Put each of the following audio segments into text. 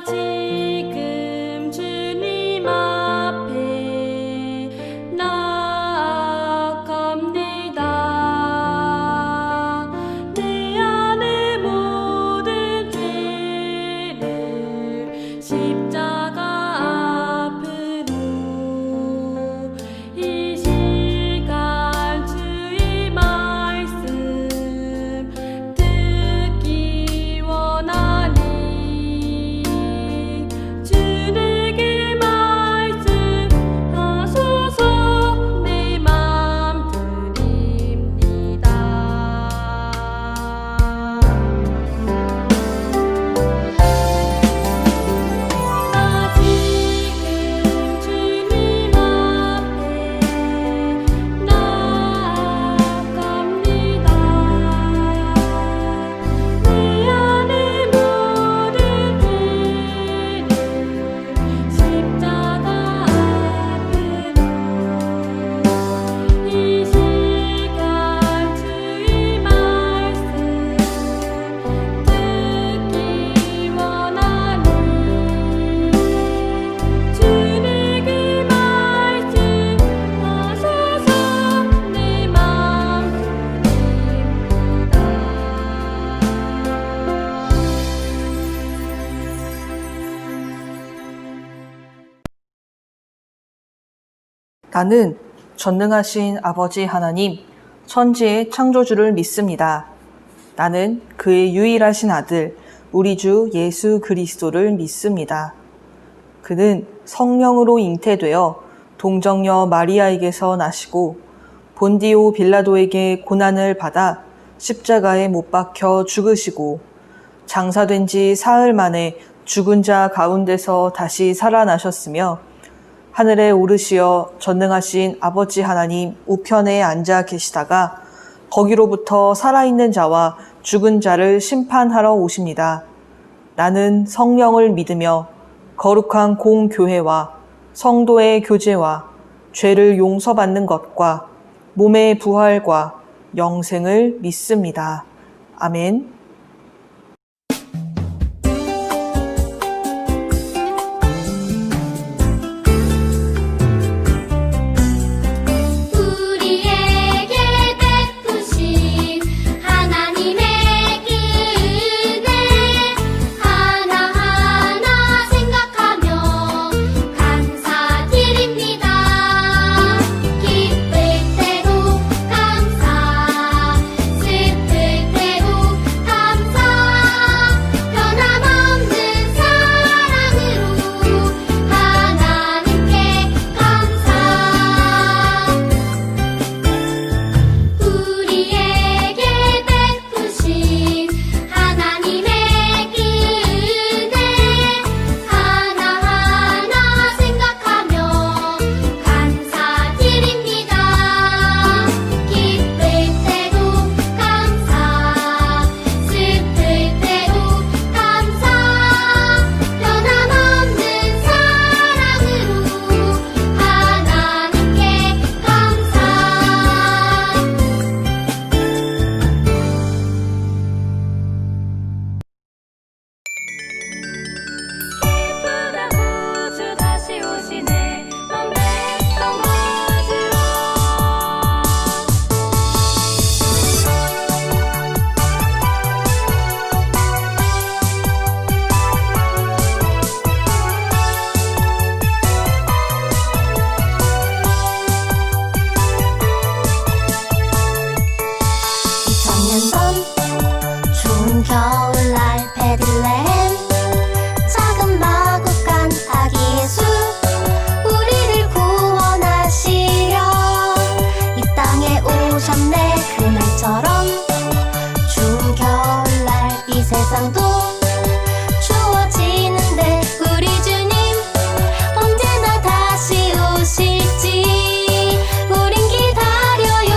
지금 주님 앞에 나아갑니다. 내 안의 모든 죄를 십자가 앞으로 이 시간 주의 말씀 듣기 원하니 주 내게 말씀하소서. 내 맘 드립니다. 나 지금 주님 앞에 나아갑니다. 내 안의 모든 죄를 십자가 앞으로 이 시간 주의 말씀 듣기 원하니 주 내게 말씀하소서. 내 맘 나는 전능하신 아버지 하나님, 천지의 창조주를 믿습니다. 나는 그의 유일하신 아들, 우리 주 예수 그리스도를 믿습니다. 그는 성령으로 잉태되어 동정녀 마리아에게서 나시고 본디오 빌라도에게 고난을 받아 십자가에 못 박혀 죽으시고 장사된 지 사흘 만에 죽은 자 가운데서 다시 살아나셨으며 하늘에 오르시어 전능하신 아버지 하나님 우편에 앉아 계시다가 거기로부터 살아있는 자와 죽은 자를 심판하러 오십니다. 나는 성령을 믿으며 거룩한 공교회와 성도의 교제와 죄를 용서받는 것과 몸의 부활과 영생을 믿습니다. 아멘. 우리에게 베푸신 하나님의 은혜 하나하나 생각하며 감사드립니다. 기쁠 때도 감사, 슬플 때도 감사, 변함없는 사랑으로 하나님께 감사. 우리에게 베푸신 하나님의 은혜 하나하나 생각하며 감사드립니다. 기쁠 때도 감사, 슬플 때도 감사, 변함없는 사랑으로 하나님께 감사. 기쁘다 구주 다시 오시네 맘대성 맞으러 천년 전 추운 겨울날 베들레헴 작은 마구간 아기 예수 우리를 구원하시려 이 땅에 오셨네. 그날처럼 추운 겨울날 이 세상도 추워지는데 우리 주님 언제나 다시 오실지 우린 기다려요.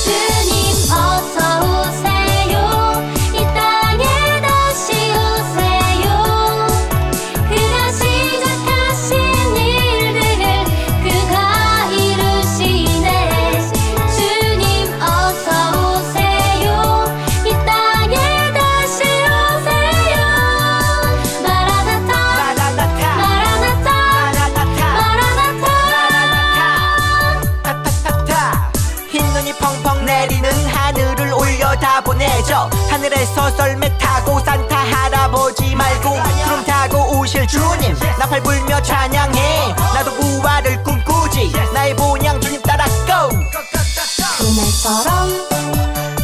주님 어서 오세요. 다 보내줘. 하늘에서 썰매 타고 산타 할아버지 말고 구름 타고 오실 주님 나팔 불며 찬양해. 나도 부활을 꿈꾸지 나의 본향 주님 따라 go. 그날처럼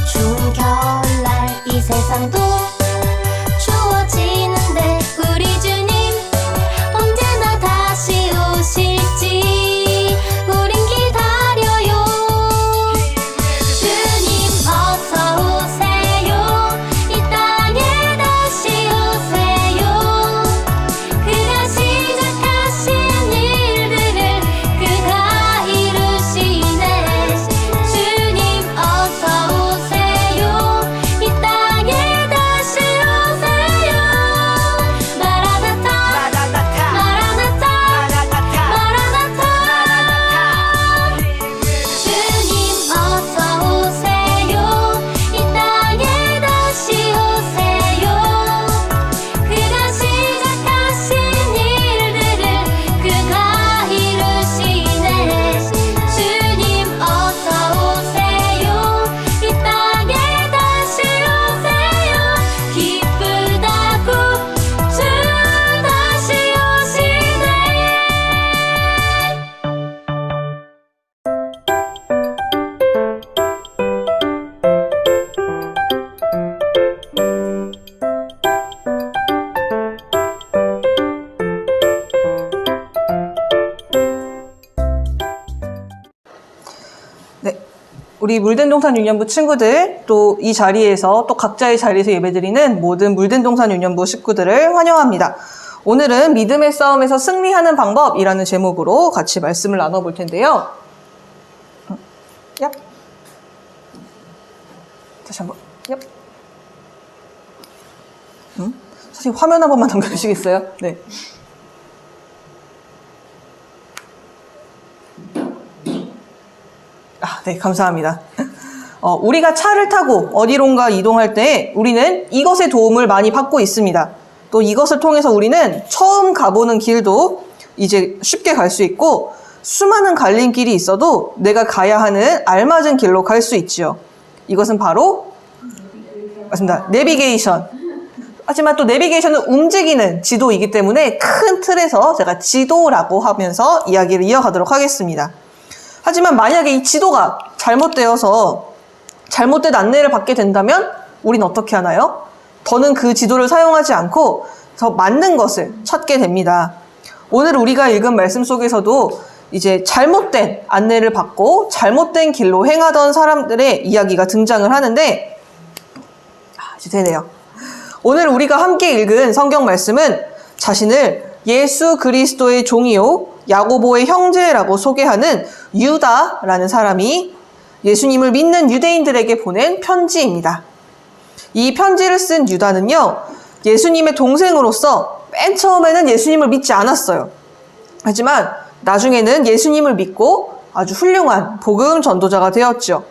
추운 겨울날 이 세상도 추워지는데 우리 주님 언제나 다시 오실지 우린 기다려요. 주님 어서 오세요. 이 땅에 다시 오세요. 그가 시작하신 일들을 그가 이루시네. 주님 어서 오세요. 이 땅에 다시 오세요. 마라나타 마라나타 마라나타 마라나타 마라나타. 주님 어서 오세요. 이 땅에 다시 오세요. 그가 시작하신 일들을 그가 이루시네. 주님 어서 오세요. 이 땅에 다시 오세요. 기쁘다고 주 다시 오시네. 네. 우리 물된동산 유년부 친구들, 또 이 자리에서 또 각자의 자리에서 예배드리는 모든 물된동산 유년부 식구들을 환영합니다. 오늘은 믿음의 싸움에서 승리하는 방법이라는 제목으로 같이 말씀을 나눠볼 텐데요. 얍. 다시 한번. 얍. 선생님 화면 한 번만 넘겨주시겠어요? 네. 네, 감사합니다. 우리가 차를 타고 어디론가 이동할 때 우리는 이것의 도움을 많이 받고 있습니다. 또 이것을 통해서 우리는 처음 가보는 길도 이제 쉽게 갈 수 있고 수많은 갈림길이 있어도 내가 가야 하는 알맞은 길로 갈 수 있지요. 이것은 바로 맞습니다. 내비게이션. 하지만 또 내비게이션은 움직이는 지도이기 때문에 큰 틀에서 제가 지도라고 하면서 이야기를 이어가도록 하겠습니다. 하지만 만약에 이 지도가 잘못되어서 잘못된 안내를 받게 된다면 우린 어떻게 하나요? 더는 그 지도를 사용하지 않고 더 맞는 것을 찾게 됩니다. 오늘 우리가 읽은 말씀 속에서도 이제 잘못된 안내를 받고 잘못된 길로 행하던 사람들의 이야기가 등장을 하는데 이제 되네요. 오늘 우리가 함께 읽은 성경 말씀은 자신을 예수 그리스도의 종이요 야고보의 형제라고 소개하는 유다라는 사람이 예수님을 믿는 유대인들에게 보낸 편지입니다. 이 편지를 쓴 유다는요, 예수님의 동생으로서 맨 처음에는 예수님을 믿지 않았어요. 하지만 나중에는 예수님을 믿고 아주 훌륭한 복음 전도자가 되었죠.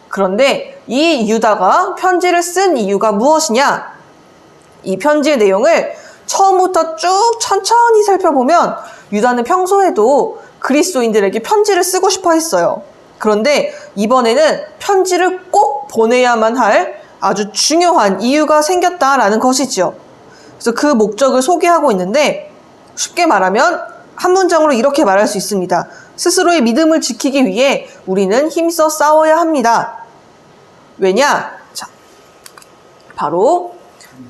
그런데 이 유다가 편지를 쓴 이유가 무엇이냐? 이 편지의 내용을 처음부터 쭉 천천히 살펴보면 유다는 평소에도 그리스도인들에게 편지를 쓰고 싶어 했어요. 그런데 이번에는 편지를 꼭 보내야만 할 아주 중요한 이유가 생겼다라는 것이지요. 그래서 그 목적을 소개하고 있는데 쉽게 말하면 한 문장으로 이렇게 말할 수 있습니다. 스스로의 믿음을 지키기 위해 우리는 힘써 싸워야 합니다. 왜냐? 자, 바로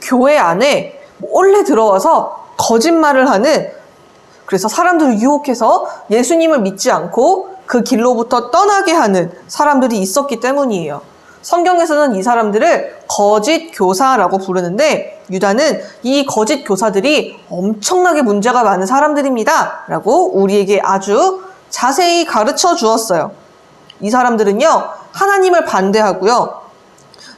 교회 안에 몰래 들어와서 거짓말을 하는, 그래서 사람들을 유혹해서 예수님을 믿지 않고 그 길로부터 떠나게 하는 사람들이 있었기 때문이에요. 성경에서는 이 사람들을 거짓 교사라고 부르는데 유다는 이 거짓 교사들이 엄청나게 문제가 많은 사람들입니다 라고 우리에게 아주 자세히 가르쳐 주었어요. 이 사람들은요, 하나님을 반대하고요,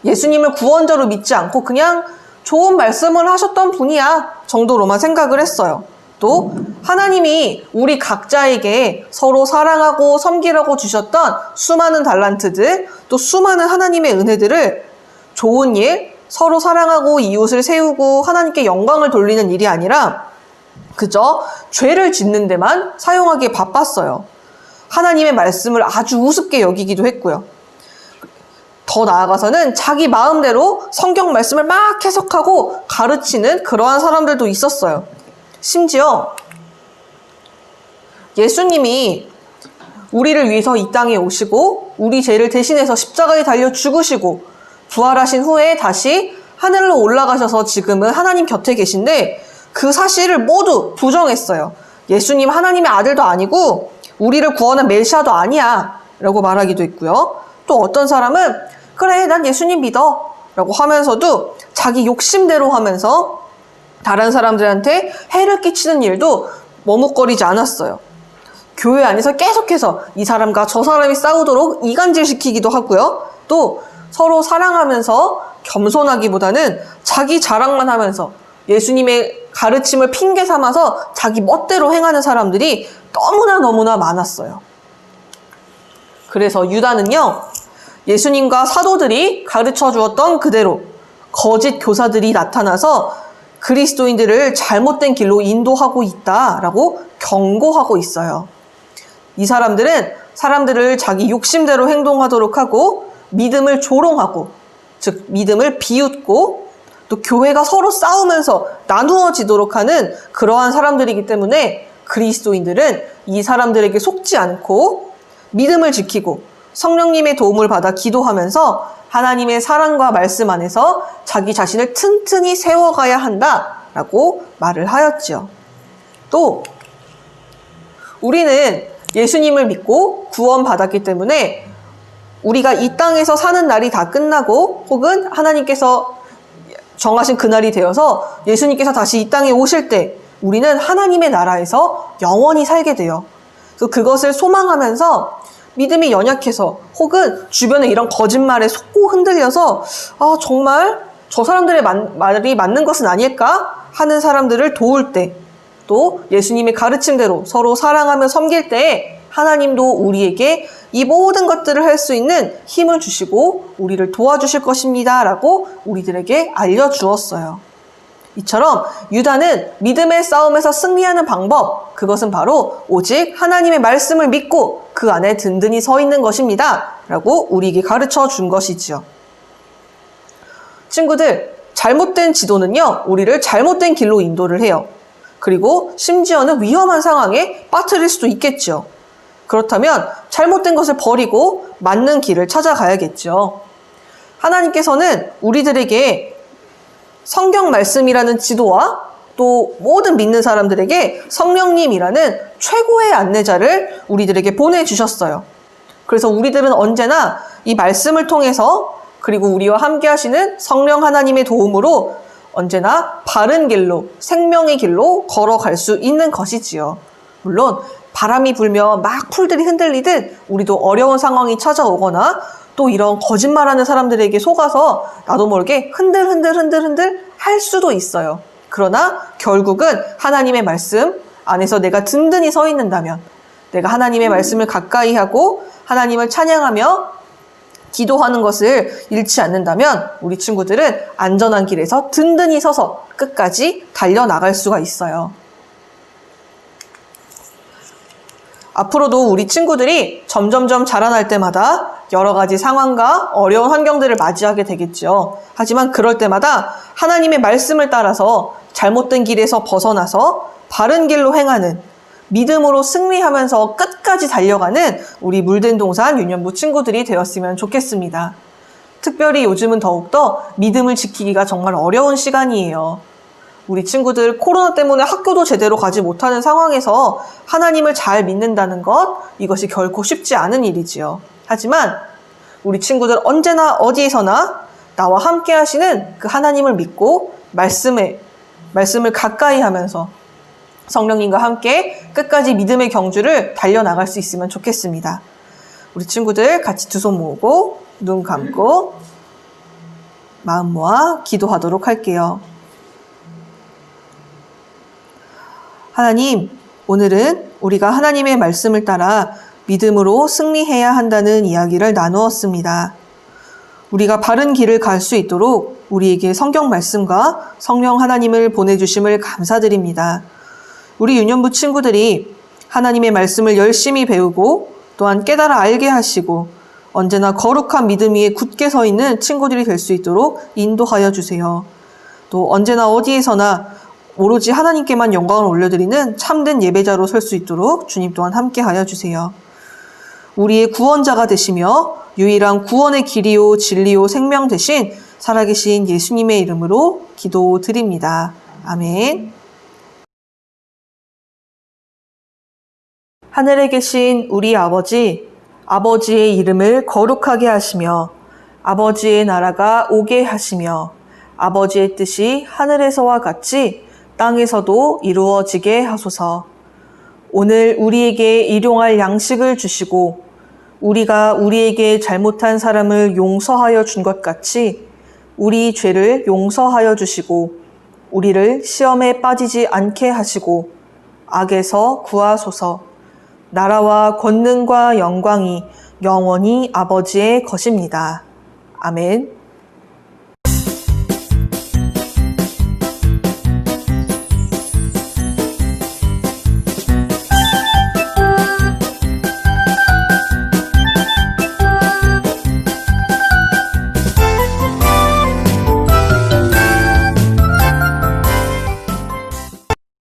예수님을 구원자로 믿지 않고 그냥 좋은 말씀을 하셨던 분이야 정도로만 생각을 했어요. 또 하나님이 우리 각자에게 서로 사랑하고 섬기라고 주셨던 수많은 달란트들, 또 수많은 하나님의 은혜들을 좋은 일, 서로 사랑하고 이웃을 세우고 하나님께 영광을 돌리는 일이 아니라 그저 죄를 짓는 데만 사용하기에 바빴어요. 하나님의 말씀을 아주 우습게 여기기도 했고요. 더 나아가서는 자기 마음대로 성경 말씀을 막 해석하고 가르치는 그러한 사람들도 있었어요. 심지어 예수님이 우리를 위해서 이 땅에 오시고 우리 죄를 대신해서 십자가에 달려 죽으시고 부활하신 후에 다시 하늘로 올라가셔서 지금은 하나님 곁에 계신데 그 사실을 모두 부정했어요. 예수님 하나님의 아들도 아니고 우리를 구원한 메시아도 아니야 라고 말하기도 했고요. 또 어떤 사람은 그래 난 예수님 믿어 라고 하면서도 자기 욕심대로 하면서 다른 사람들한테 해를 끼치는 일도 머뭇거리지 않았어요. 교회 안에서 계속해서 이 사람과 저 사람이 싸우도록 이간질시키기도 하고요. 또 서로 사랑하면서 겸손하기보다는 자기 자랑만 하면서 예수님의 가르침을 핑계 삼아서 자기 멋대로 행하는 사람들이 너무나 많았어요. 그래서 유다는요, 예수님과 사도들이 가르쳐 주었던 그대로 거짓 교사들이 나타나서 그리스도인들을 잘못된 길로 인도하고 있다라고 경고하고 있어요. 이 사람들은 사람들을 자기 욕심대로 행동하도록 하고 믿음을 조롱하고, 즉 믿음을 비웃고 또 교회가 서로 싸우면서 나누어지도록 하는 그러한 사람들이기 때문에 그리스도인들은 이 사람들에게 속지 않고 믿음을 지키고 성령님의 도움을 받아 기도하면서 하나님의 사랑과 말씀 안에서 자기 자신을 튼튼히 세워가야 한다라고 말을 하였지요. 또 우리는 예수님을 믿고 구원받았기 때문에 우리가 이 땅에서 사는 날이 다 끝나고 혹은 하나님께서 정하신 그날이 되어서 예수님께서 다시 이 땅에 오실 때 우리는 하나님의 나라에서 영원히 살게 돼요. 그래서 그것을 소망하면서 믿음이 연약해서 혹은 주변에 이런 거짓말에 속고 흔들려서 정말 저 사람들의 말이 맞는 것은 아닐까 하는 사람들을 도울 때, 또 예수님의 가르침대로 서로 사랑하며 섬길 때에 하나님도 우리에게 이 모든 것들을 할 수 있는 힘을 주시고 우리를 도와주실 것입니다 라고 우리들에게 알려주었어요. 이처럼 유다는 믿음의 싸움에서 승리하는 방법, 그것은 바로 오직 하나님의 말씀을 믿고 그 안에 든든히 서 있는 것입니다 라고 우리에게 가르쳐 준 것이지요. 친구들, 잘못된 지도는요, 우리를 잘못된 길로 인도를 해요. 그리고 심지어는 위험한 상황에 빠뜨릴 수도 있겠죠. 그렇다면 잘못된 것을 버리고 맞는 길을 찾아가야겠죠. 하나님께서는 우리들에게 성경 말씀이라는 지도와 또 모든 믿는 사람들에게 성령님이라는 최고의 안내자를 우리들에게 보내주셨어요. 그래서 우리들은 언제나 이 말씀을 통해서 그리고 우리와 함께 하시는 성령 하나님의 도움으로 언제나 바른 길로, 생명의 길로 걸어갈 수 있는 것이지요. 물론 바람이 불며 막 풀들이 흔들리듯 우리도 어려운 상황이 찾아오거나 또 이런 거짓말하는 사람들에게 속아서 나도 모르게 흔들 할 수도 있어요. 그러나 결국은 하나님의 말씀 안에서 내가 든든히 서 있는다면, 내가 하나님의 말씀을 가까이 하고 하나님을 찬양하며 기도하는 것을 잃지 않는다면 우리 친구들은 안전한 길에서 든든히 서서 끝까지 달려나갈 수가 있어요. 앞으로도 우리 친구들이 점점점 자라날 때마다 여러 가지 상황과 어려운 환경들을 맞이하게 되겠죠. 하지만 그럴 때마다 하나님의 말씀을 따라서 잘못된 길에서 벗어나서 바른 길로 행하는, 믿음으로 승리하면서 끝까지 달려가는 우리 물된 동산 유년부 친구들이 되었으면 좋겠습니다. 특별히 요즘은 더욱더 믿음을 지키기가 정말 어려운 시간이에요. 우리 친구들 코로나 때문에 학교도 제대로 가지 못하는 상황에서 하나님을 잘 믿는다는 것, 이것이 결코 쉽지 않은 일이지요. 하지만 우리 친구들 언제나 어디에서나 나와 함께 하시는 그 하나님을 믿고 말씀을 가까이 하면서 성령님과 함께 끝까지 믿음의 경주를 달려나갈 수 있으면 좋겠습니다. 우리 친구들 같이 두 손 모으고 눈 감고 마음 모아 기도하도록 할게요. 하나님, 오늘은 우리가 하나님의 말씀을 따라 믿음으로 승리해야 한다는 이야기를 나누었습니다. 우리가 바른 길을 갈 수 있도록 우리에게 성경 말씀과 성령 하나님을 보내주심을 감사드립니다. 우리 유년부 친구들이 하나님의 말씀을 열심히 배우고 또한 깨달아 알게 하시고 언제나 거룩한 믿음 위에 굳게 서 있는 친구들이 될 수 있도록 인도하여 주세요. 또 언제나 어디에서나 오로지 하나님께만 영광을 올려드리는 참된 예배자로 설 수 있도록 주님 또한 함께하여 주세요. 우리의 구원자가 되시며 유일한 구원의 길이요 진리요 생명 되신 살아계신 예수님의 이름으로 기도드립니다. 아멘. 하늘에 계신 우리 아버지, 아버지의 이름을 거룩하게 하시며 아버지의 나라가 오게 하시며 아버지의 뜻이 하늘에서와 같이 땅에서도 이루어지게 하소서. 오늘 우리에게 일용할 양식을 주시고 우리가 우리에게 잘못한 사람을 용서하여 준 것 같이 우리 죄를 용서하여 주시고 우리를 시험에 빠지지 않게 하시고 악에서 구하소서. 나라와 권능과 영광이 영원히 아버지의 것입니다. 아멘.